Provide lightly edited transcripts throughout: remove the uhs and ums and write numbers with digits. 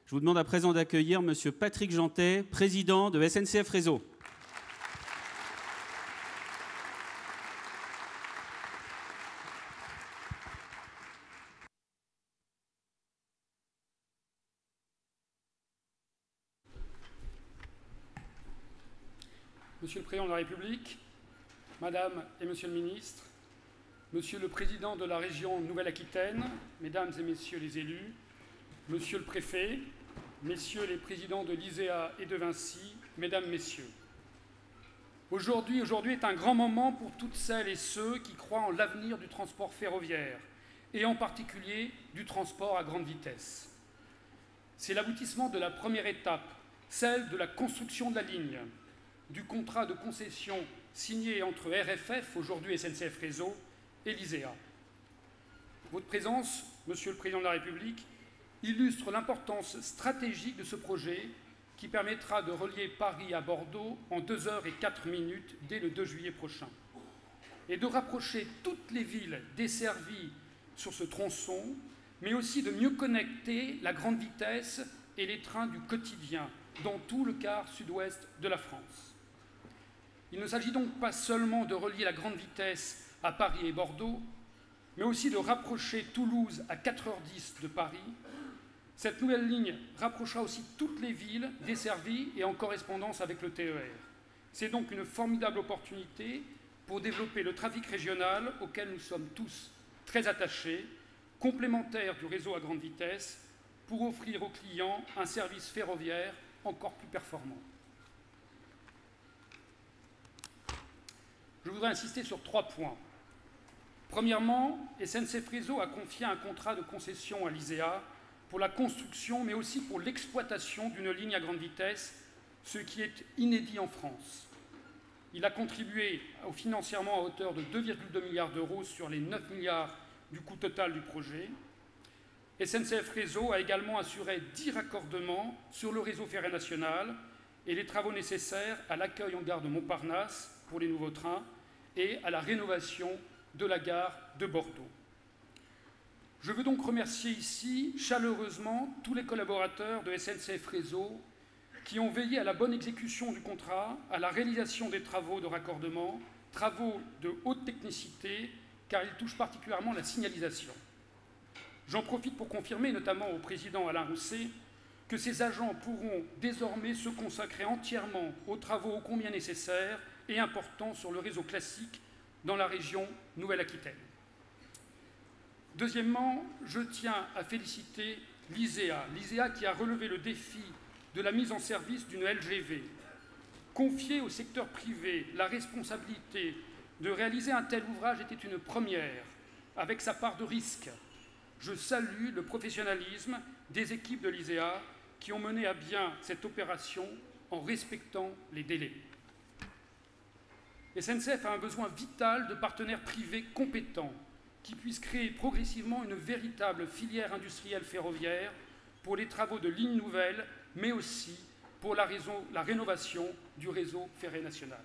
Je vous demande à présent d'accueillir M. Patrick Jeantet, président de SNCF Réseau. Monsieur le Président de la République, Madame et Monsieur le Ministre, Monsieur le Président de la région Nouvelle-Aquitaine, Mesdames et Messieurs les élus, Monsieur le Préfet, Messieurs les Présidents de l'ISEA et de Vinci, Mesdames, Messieurs. Aujourd'hui est un grand moment pour toutes celles et ceux qui croient en l'avenir du transport ferroviaire, et en particulier du transport à grande vitesse. C'est l'aboutissement de la première étape, celle de la construction de la ligne, du contrat de concession signé entre RFF, aujourd'hui SNCF Réseau, et l'ISEA. Votre présence, Monsieur le Président de la République, illustre l'importance stratégique de ce projet qui permettra de relier Paris à Bordeaux en 2h04 dès le 2 juillet prochain et de rapprocher toutes les villes desservies sur ce tronçon, mais aussi de mieux connecter la grande vitesse et les trains du quotidien dans tout le quart sud-ouest de la France. Il ne s'agit donc pas seulement de relier la grande vitesse à Paris et Bordeaux, mais aussi de rapprocher Toulouse à 4h10 de Paris. Cette nouvelle ligne rapprochera aussi toutes les villes desservies et en correspondance avec le TER. C'est donc une formidable opportunité pour développer le trafic régional auquel nous sommes tous très attachés, complémentaire du réseau à grande vitesse, pour offrir aux clients un service ferroviaire encore plus performant. Je voudrais insister sur 3 points. Premièrement, SNCF Réseau a confié un contrat de concession à l'ISEA pour la construction, mais aussi pour l'exploitation d'une ligne à grande vitesse, ce qui est inédit en France. Il a contribué financièrement à hauteur de 2,2 milliards d'euros sur les 9 milliards du coût total du projet. SNCF Réseau a également assuré 10 raccordements sur le réseau ferré national et les travaux nécessaires à l'accueil en gare de Montparnasse pour les nouveaux trains et à la rénovation de la gare de Bordeaux. Je veux donc remercier ici chaleureusement tous les collaborateurs de SNCF Réseau qui ont veillé à la bonne exécution du contrat, à la réalisation des travaux de raccordement, travaux de haute technicité, car ils touchent particulièrement la signalisation. J'en profite pour confirmer, notamment au président Alain Rousset, que ces agents pourront désormais se consacrer entièrement aux travaux ô combien nécessaires et importants sur le réseau classique dans la région Nouvelle-Aquitaine. Deuxièmement, je tiens à féliciter l'ISEA qui a relevé le défi de la mise en service d'une LGV. Confier au secteur privé la responsabilité de réaliser un tel ouvrage était une première, avec sa part de risque. Je salue le professionnalisme des équipes de l'ISEA qui ont mené à bien cette opération en respectant les délais. SNCF a un besoin vital de partenaires privés compétents qui puissent créer progressivement une véritable filière industrielle ferroviaire pour les travaux de lignes nouvelles, mais aussi pour la rénovation du réseau ferré national.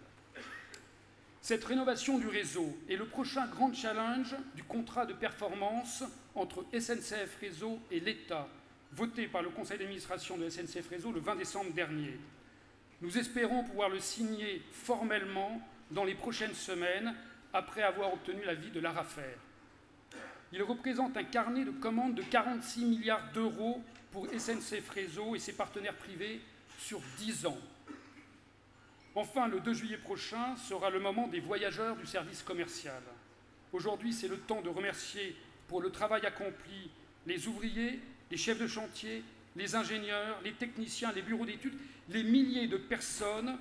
Cette rénovation du réseau est le prochain grand challenge du contrat de performance entre SNCF Réseau et l'État, voté par le conseil d'administration de SNCF Réseau le 20 décembre dernier. Nous espérons pouvoir le signer formellement dans les prochaines semaines, après avoir obtenu l'avis de l'ARAFER. Il représente un carnet de commandes de 46 milliards d'euros pour SNCF Réseau et ses partenaires privés sur 10 ans. Enfin, le 2 juillet prochain sera le moment des voyageurs du service commercial. Aujourd'hui, c'est le temps de remercier pour le travail accompli les ouvriers, les chefs de chantier, les ingénieurs, les techniciens, les bureaux d'études, les milliers de personnes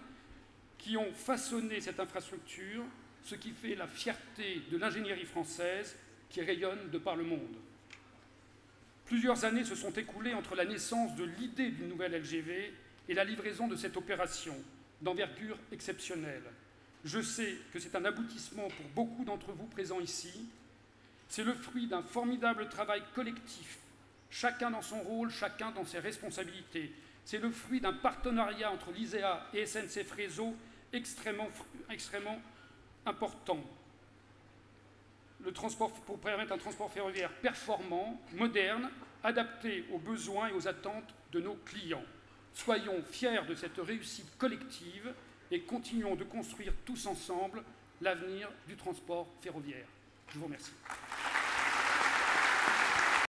qui ont façonné cette infrastructure, ce qui fait la fierté de l'ingénierie française qui rayonne de par le monde. Plusieurs années se sont écoulées entre la naissance de l'idée d'une nouvelle LGV et la livraison de cette opération d'envergure exceptionnelle. Je sais que c'est un aboutissement pour beaucoup d'entre vous présents ici. C'est le fruit d'un formidable travail collectif, chacun dans son rôle, chacun dans ses responsabilités. C'est le fruit d'un partenariat entre l'ISEA et SNCF Réseau extrêmement important. Pour permettre un transport ferroviaire performant, moderne, adaptée aux besoins et aux attentes de nos clients. Soyons fiers de cette réussite collective et continuons de construire tous ensemble l'avenir du transport ferroviaire. Je vous remercie.